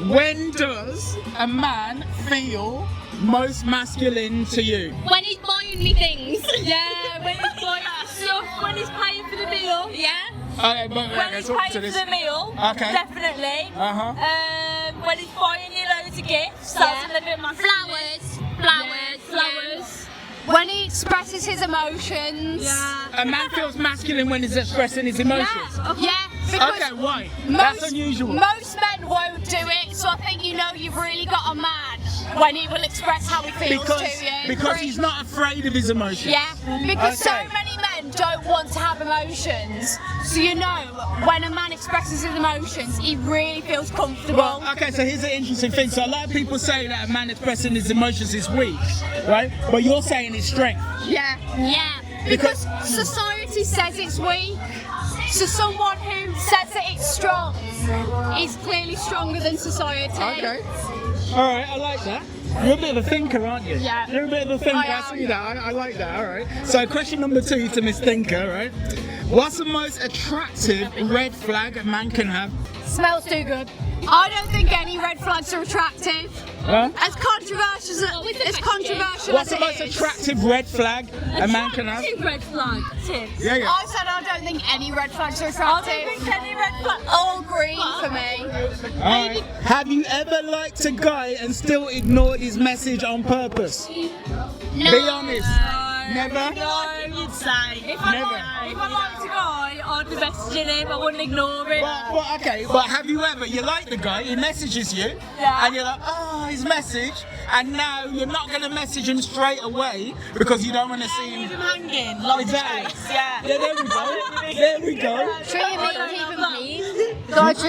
When does a man feel most masculine to you? When he's buying me things. Yeah, when he's buying stuff, when he's paying for the meal. Yeah. Okay, but When he's paying for the meal. Okay. Definitely. When he's buying you loads of gifts. That's a little bit masculine. Flowers. When he expresses his emotions. Yeah. A man feels masculine when he's expressing his emotions. Yeah, because Okay, why? That's unusual. most men won't do it, so I think you know you've really got a man when he will express how he feels to you. Because he's not afraid of his emotions. Yeah, because so Okay. many men don't want to have emotions. So you know, when a man expresses his emotions, he really feels comfortable. Well, okay, so here's an interesting thing. So a lot of people say that a man expressing his emotions is weak, right? But you're saying it's strength. Yeah. Because society says it's weak. So someone who says that it's strong is clearly stronger than society. Okay. All right, I like that. You're a bit of a thinker, aren't you? Yeah. You're a bit of a thinker. I see that. I like that. All right. So question number 2 to Miss Thinker, right? What's the most attractive red flag a man can have? Smells too good. I don't think any red flags are attractive. Huh? As controversial What's as the most it is. attractive red flag a man can have? Red flag. Yeah. I said I don't think any red flags are I attractive. don't think any red flag. All green for me. All right. Have you ever liked a guy and still ignored his message on purpose? No. Be honest. Never? No, you'd say. If I liked a guy, I'd be messaging him. I wouldn't ignore him. Well, okay, but have you ever, you like the guy, he messages you, Yeah. and you're like, oh, his message, and now you're not going to message him straight away because you don't want to see Leave him. him hanging. Love Exactly. chase, yeah. Yeah, there we go. There we go. Treat him mean, keep him clean. Gotta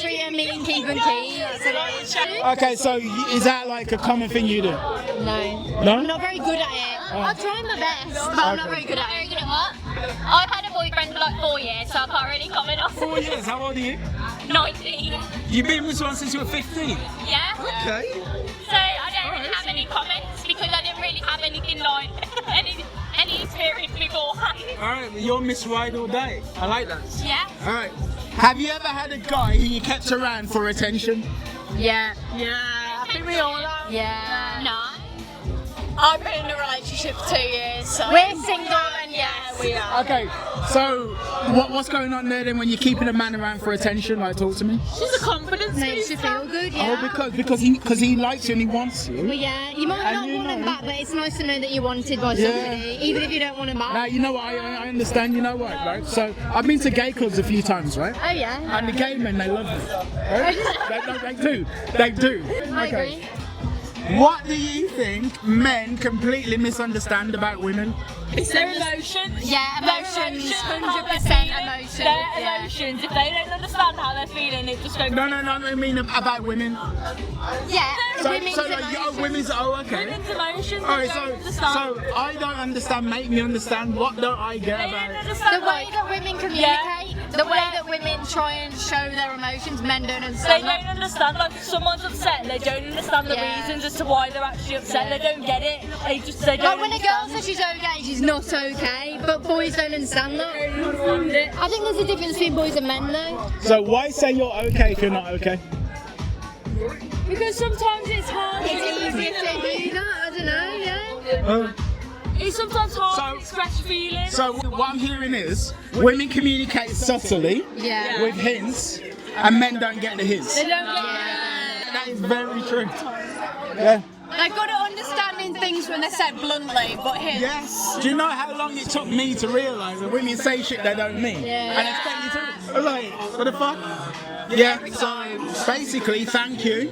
treat him mean, keep him clean. That's what it is. Okay, so is that like a common thing you do? No. No? I'm not very good at it. I try my best, but I'm not very good Not at very it. good at what? I've had a boyfriend for like 4 years, so I can't really comment on 4 years, how old are you? 19. You've been with someone since you were 15? Yeah? Okay. So I don't really have any comments because I didn't really have anything like any experience beforehand. Alright, you're Miss Ride all day. I like that. Yeah? Alright. Have you ever had a guy who you kept around for attention? Yeah. Yeah, I think we all have. Yeah. No. I've been in a relationship for 2 years, so We're single and yeah, we are. Okay, so what's going on there then when you're keeping a man around for attention? Like, talk to me. She's a confidence makes you feel good, Oh, yeah. because he likes you and he wants you. Well, yeah, you might And not you want him know. back, but it's nice to know that you're wanted by Yeah. somebody, even if you don't want him back. Now you know what I understand. You know what, right? So I've been to gay clubs a few times, right? Oh yeah. And the gay men, they love me. Right? They do. I agree. What do you think men completely misunderstand about women? It's their emotions. Yeah, emotions, 100% emotions. Their yeah. emotions. If they don't understand how they're feeling, it just goes. No, I mean about women. Yeah, So, women's like, emotions. women's, okay. Women's emotions. Alright, they don't so understand. I don't understand. Make me understand. What don't I get They about don't it? understand The way that women communicate, the way that women try and show their emotions, men don't They understand don't that. understand, like if someone's upset, they don't understand the Yeah. reasons as to why they're actually upset. They don't get it. They don't Like when a girl understand. says she's okay, she's not okay, but boys don't understand that. They don't understand it. I think there's a difference between boys and men though. So why say you're okay if you're not okay? Because sometimes it's hard. It's easier to do that, I don't know, yeah. It's sometimes hard So- to express feelings. So what I'm hearing is women communicate subtly Yeah. with hints, and men don't get the hints. They don't get That is very true. Yeah. They're good at understanding things when they're said bluntly, but him. Yes. Do you know how long it took me to realise that women say shit they don't mean? Yeah. And expect you to. I'm like, what the fuck? Yeah. So basically, thank you.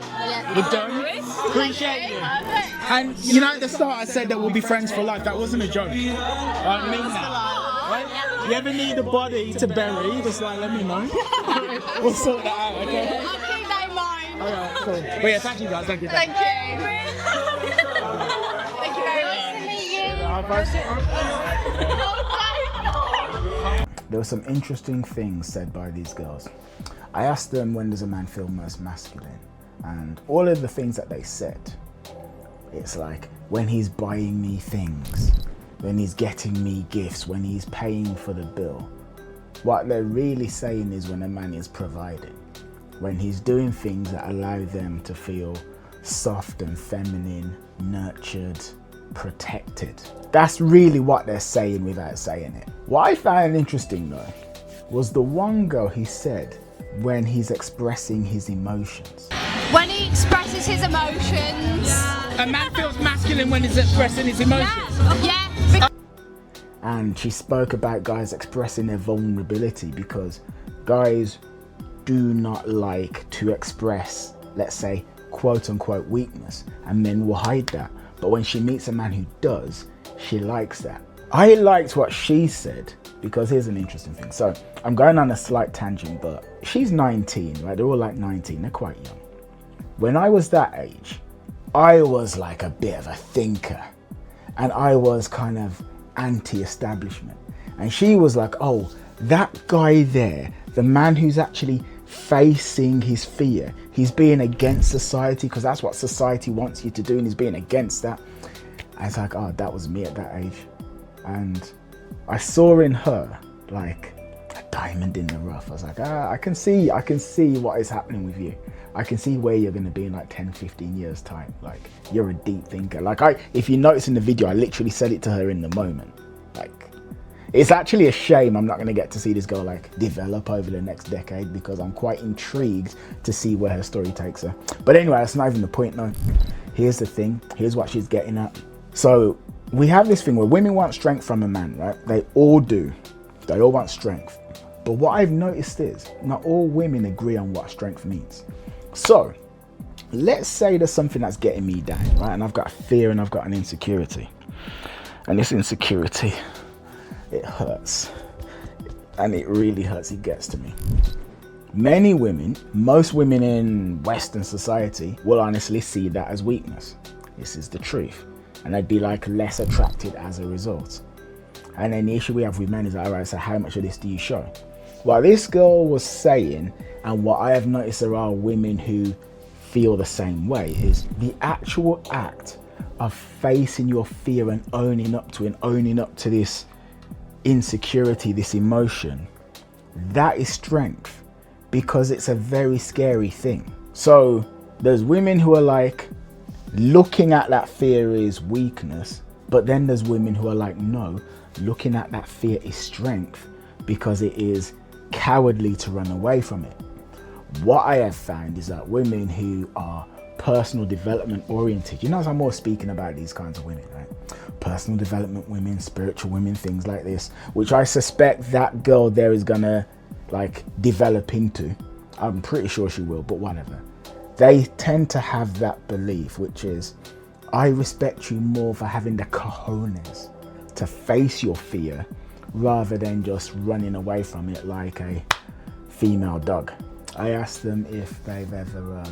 We're done. Appreciate you. And you know, at the start I said that we'll be friends for life. That wasn't a joke. I mean that. Right? You ever need a body to bury? Just like let me know. We'll sort that out. Okay. I'll keep that in mind. Alright, cool. But yeah, thank you guys. Thank you. Thank you. Thank you very much. Nice to meet you. There were some interesting things said by these girls. I asked them, when does a man feel most masculine? And all of the things that they said, it's like when he's buying me things, when he's getting me gifts, when he's paying for the bill. What they're really saying is when a man is providing. when he's doing things that allow them to feel soft and feminine, nurtured, protected. That's really what they're saying without saying it. What I found interesting though was the one girl he said when he's expressing his emotions. When he expresses his emotions. A man feels masculine when he's expressing his emotions. Yeah. And she spoke about guys expressing their vulnerability because guys do not like to express, let's say, quote unquote weakness, and men will hide that. But when she meets a man who does, she likes that. I liked what she said because here's an interesting thing. So I'm going on a slight tangent, but she's 19, right? They're all like 19, they're quite young. When I was that age, I was like a bit of a thinker and I was kind of anti-establishment. And she was like, oh, that guy there, the man who's actually facing his fear, he's being against society because that's what society wants you to do and he's being against that. I was like, oh, that was me at that age. And I saw in her like a diamond in the rough. I was like, I can see what is happening with you. I can see where you're going to be in like 10, 15 years time. Like, you're a deep thinker. Like, if you notice in the video, I literally said it to her in the moment. Like, it's actually a shame I'm not going to get to see this girl like develop over the next decade because I'm quite intrigued to see where her story takes her. But anyway, that's not even the point now. Here's the thing. Here's what she's getting at. So we have this thing where women want strength from a man, right? They all do. They all want strength. But what I've noticed is not all women agree on what strength means. So let's say there's something that's getting me down, right? And I've got a fear and I've got an insecurity. And this insecurity, it hurts. And it really hurts. It gets to me. Many women, most women in Western society will honestly see that as weakness. This is the truth. And they'd be like less attracted as a result. And then the issue we have with men is, all right, so how much of this do you show? What this girl was saying, and what I have noticed there are women who feel the same way, is the actual act of facing your fear and owning up to it, and owning up to this insecurity, this emotion, that is strength, because it's a very scary thing. So there's women who are like, looking at that fear is weakness, but then there's women who are like, no, looking at that fear is strength because it is cowardly to run away from it. What I have found is that women who are personal development oriented, you know, as I'm more speaking about these kinds of women, right? Personal development women, spiritual women, things like this, which I suspect that girl there is gonna like develop into. I'm pretty sure she will, but whatever. They tend to have that belief, which is, I respect you more for having the cojones to face your fear rather than just running away from it like a female dog. I asked them if they've ever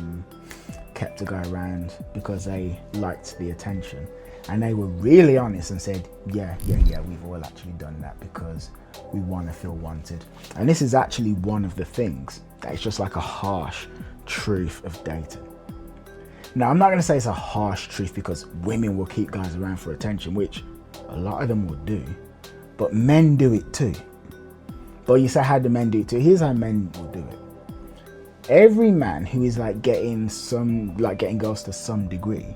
kept a guy around because they liked the attention, and they were really honest and said, yeah, we've all actually done that because we want to feel wanted. And this is actually one of the things that is just like a harsh truth of dating. Now, I'm not going to say it's a harsh truth because women will keep guys around for attention, which a lot of them will do, but men do it too. But you say, how do men do it too? Here's how men will do it. Every man who is like getting girls to some degree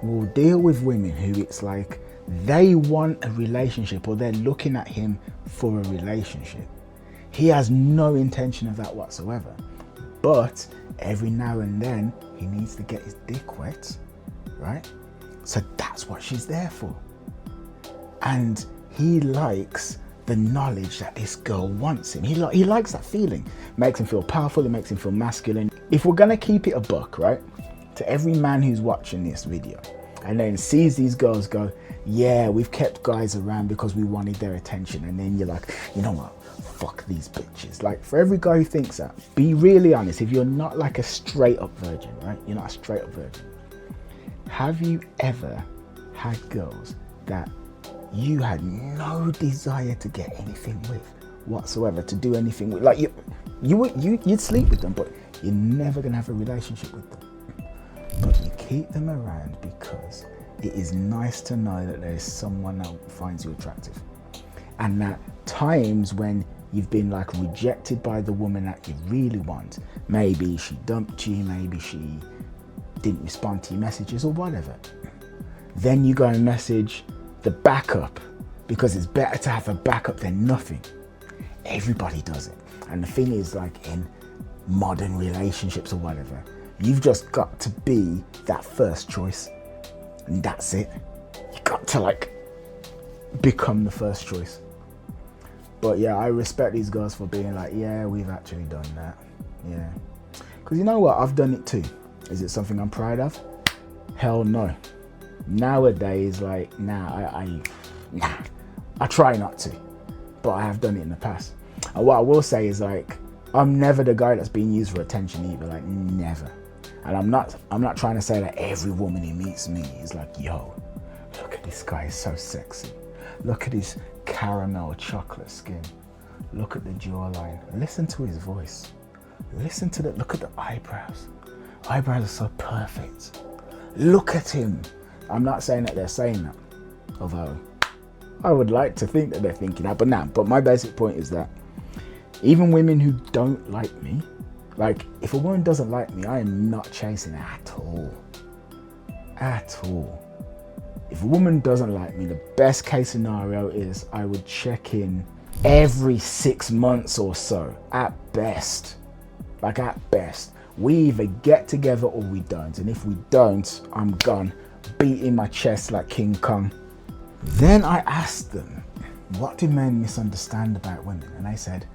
will deal with women who it's like they want a relationship or they're looking at him for a relationship. He has no intention of that whatsoever. But every now and then he needs to get his dick wet, right? So that's what she's there for. And he likes the knowledge that this girl wants him. He likes that feeling. Makes him feel powerful, it makes him feel masculine. If we're gonna keep it a buck, right? To every man who's watching this video and then sees these girls go, yeah, we've kept guys around because we wanted their attention, and then you're like, you know what? Fuck these bitches. Like, for every guy who thinks that, be really honest. If you're not like a straight up virgin, right? You're not a straight up virgin. Have you ever had girls that you had no desire to get anything with whatsoever, to do anything with? Like you'd sleep with them, but you're never gonna have a relationship with them. But you keep them around because it is nice to know that there is someone that finds you attractive. And that times when you've been like rejected by the woman that you really want. Maybe she dumped you, maybe she didn't respond to your messages or whatever. Then you go and message the backup, because it's better to have a backup than nothing. Everybody does it. And the thing is, like in modern relationships or whatever, you've just got to be that first choice, and that's it. You got to like become the first choice. But yeah, I respect these girls for being like, yeah, we've actually done that. Yeah, because you know what, I've done it too. Is it something I'm proud of? Hell no. Nowadays, like, I try not to, but I have done it in the past. And what I will say is, like, I'm never the guy that's being used for attention either, like, never. And I'm not trying to say that every woman who meets me is like, yo, look at this guy, he's so sexy. Look at his caramel chocolate skin. Look at the jawline. Listen to his voice. Listen to the, look at the eyebrows. Eyebrows are so perfect. Look at him. I'm not saying that they're saying that, although I would like to think that they're thinking that, but nah. But my basic point is that even women who don't like me, like if a woman doesn't like me, I am not chasing at all. At all. If a woman doesn't like me, the best case scenario is I would check in every 6 months or so, at best. Like at best. We either get together or we don't. And if we don't, I'm gone, beating my chest like King Kong. Then I asked them, what do men misunderstand about women? And they said,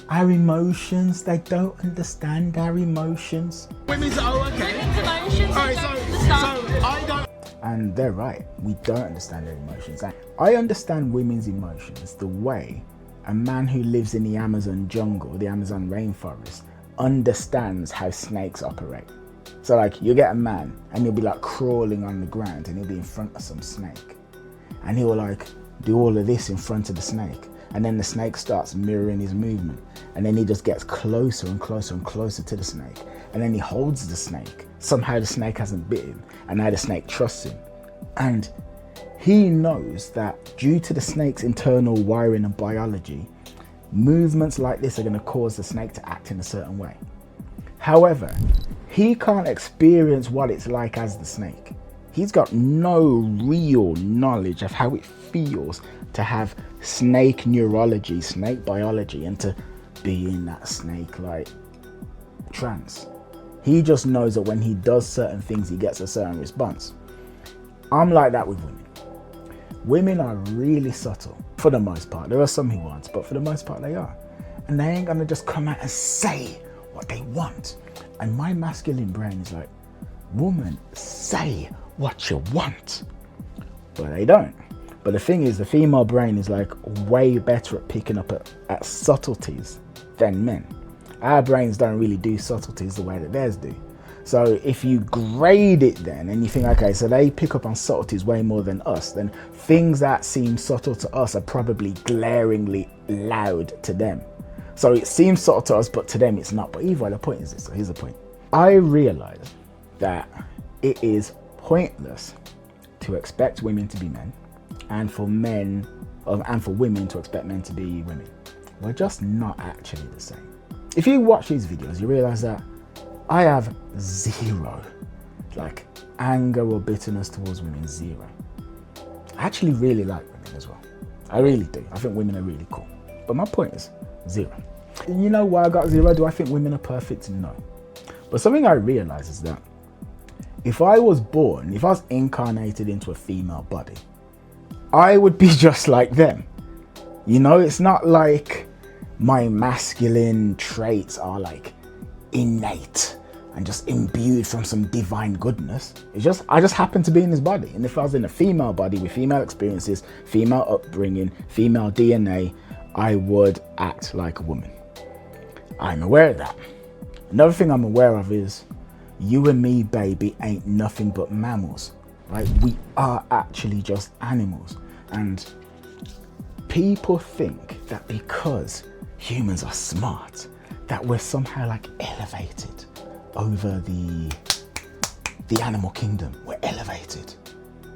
our emotions. They don't understand our emotions. Women's, oh, okay. Women's emotions. Alright, so I don't. And they're right. We don't understand their emotions. I understand women's emotions the way a man who lives in the Amazon jungle, the Amazon rainforest, understands how snakes operate. So like, you get a man and he'll be like crawling on the ground and he'll be in front of some snake. And he'll like do all of this in front of the snake. And then the snake starts mirroring his movement. And then he just gets closer and closer and closer to the snake. And then he holds the snake. Somehow the snake hasn't bit him. And now the snake trusts him. And he knows that due to the snake's internal wiring and biology, movements like this are going to cause the snake to act in a certain way. However, he can't experience what it's like as the snake. He's got no real knowledge of how it feels to have snake neurology, snake biology, and to be in that snake-like trance. He just knows that when he does certain things, he gets a certain response. I'm like that with women. Women are really subtle, for the most part. There are some who aren't, but for the most part they are. And they ain't gonna just come out and say what they want. And my masculine brain is like, woman, say what you want. But they don't. But the thing is, the female brain is like way better at picking up at subtleties than men. Our brains don't really do subtleties the way that theirs do. So if you grade it then and you think, okay, so they pick up on subtleties way more than us, then things that seem subtle to us are probably glaringly loud to them. So it seems subtle to us, but to them it's not. But either way, the point is this. So here's the point. I realize that it is pointless to expect women to be men, and for men, and for women to expect men to be women. We're just not actually the same. If you watch these videos, you realize that I have zero, like, anger or bitterness towards women, zero. I actually really like women as well. I really do. I think women are really cool. But my point is, zero. And you know why I got zero? Do I think women are perfect? No. But something I realize is that if I was incarnated into a female body, I would be just like them. You know, it's not like my masculine traits are like innate and just imbued from some divine goodness. I just happen to be in this body. And if I was in a female body with female experiences, female upbringing, female DNA, I would act like a woman. I'm aware of that. Another thing I'm aware of is you and me, baby, ain't nothing but mammals. Right? We are actually just animals. And people think that because humans are smart, that we're somehow like elevated over the animal kingdom. We're elevated,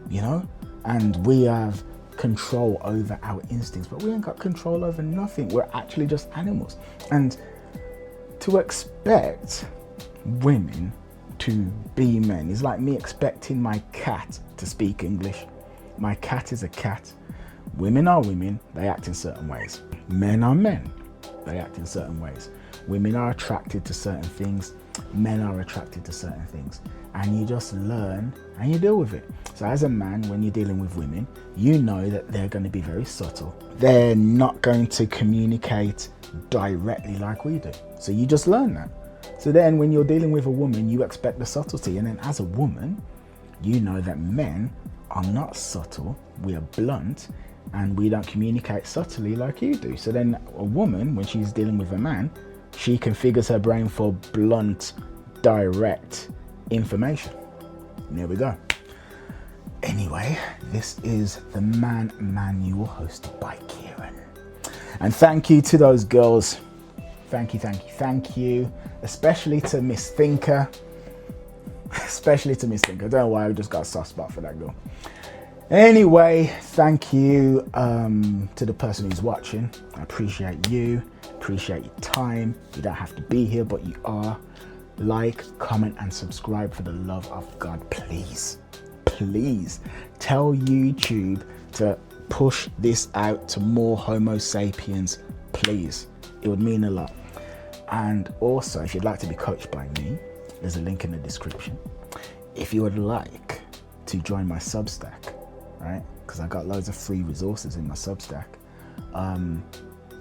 you know? And we have control over our instincts, but we ain't got control over nothing. We're actually just animals. And to expect women to be men is like me expecting my cat to speak English. My cat is a cat. Women are women, they act in certain ways. Men are men, they act in certain ways. Women are attracted to certain things, men are attracted to certain things. And you just learn and you deal with it. So as a man, when you're dealing with women, you know that they're going to be very subtle. They're not going to communicate directly like we do. So you just learn that. So then when you're dealing with a woman, you expect the subtlety. And then as a woman, you know that men are not subtle, we are blunt, and we don't communicate subtly like you do. So then a woman, when she's dealing with a man, she configures her brain for blunt, direct information. And there we go. Anyway, this is the Man Manual hosted by Kieran. And thank you to those girls. Thank you. Especially to Miss Thinker. Don't know why I just got a soft spot for that girl. Anyway, thank you to the person who's watching. I appreciate you. Appreciate your time. You don't have to be here, but you are. Like, comment, and subscribe for the love of God, please. Please tell YouTube to push this out to more Homo sapiens, please. It would mean a lot. And also, if you'd like to be coached by me, there's a link in the description. If you would like to join my Substack, right? Because I got loads of free resources in my Substack.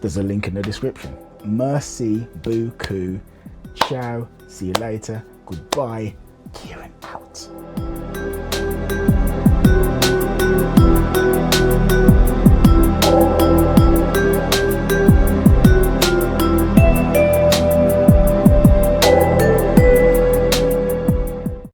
There's a link in the description. 𝗪cie𝗂𝗃 𝗕𝘆. Ciao. See you later. Goodbye. Kieran out.